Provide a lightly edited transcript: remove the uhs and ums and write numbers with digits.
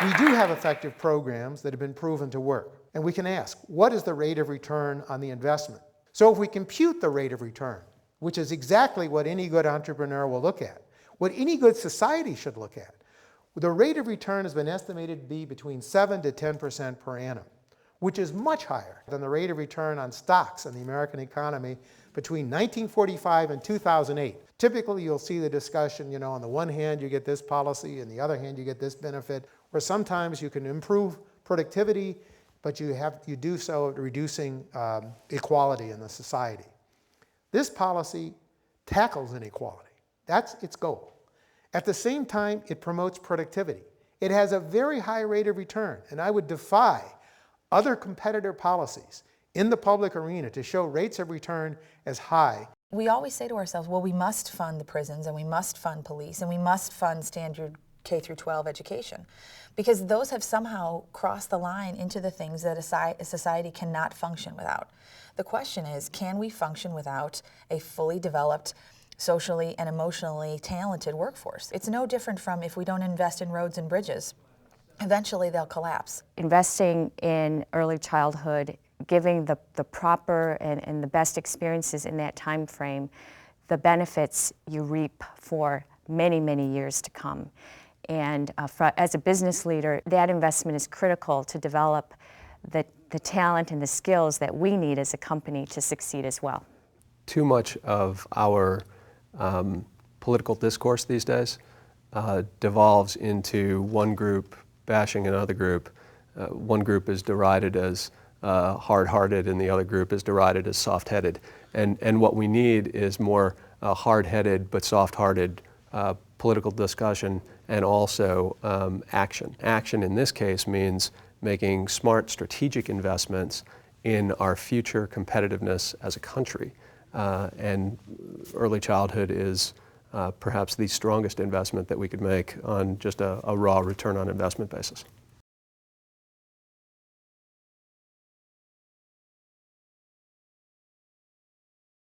We do have effective programs that have been proven to work. And we can ask, what is the rate of return on the investment? So if we compute the rate of return, which is exactly what any good entrepreneur will look at, what any good society should look at, the rate of return has been estimated to be between 7 to 10% per annum, which is much higher than the rate of return on stocks in the American economy between 1945 and 2008. Typically, you'll see the discussion, on the one hand, you get this policy, and the other hand, you get this benefit, or sometimes you can improve productivity, but you do so at reducing equality in the society. This policy tackles inequality. That's its goal. At the same time, it promotes productivity. It has a very high rate of return, and I would defy other competitor policies in the public arena to show rates of return as high. We always say to ourselves, well, we must fund the prisons, and we must fund police, and we must fund standard K through 12 education, because those have somehow crossed the line into the things that a society cannot function without. The question is, can we function without a fully developed, socially and emotionally talented workforce? It's no different from if we don't invest in roads and bridges. Eventually they'll collapse. Investing in early childhood, giving the proper and the best experiences in that time frame, the benefits you reap for many, many years to come. And as a business leader, that investment is critical to develop the talent and the skills that we need as a company to succeed as well. Too much of our political discourse these days devolves into one group bashing another group. One group is derided as hard-hearted and the other group is derided as soft-headed. And what we need is more hard-headed but soft-hearted political discussion and also action. Action in this case means making smart strategic investments in our future competitiveness as a country. And early childhood is perhaps the strongest investment that we could make on just a raw return on investment basis.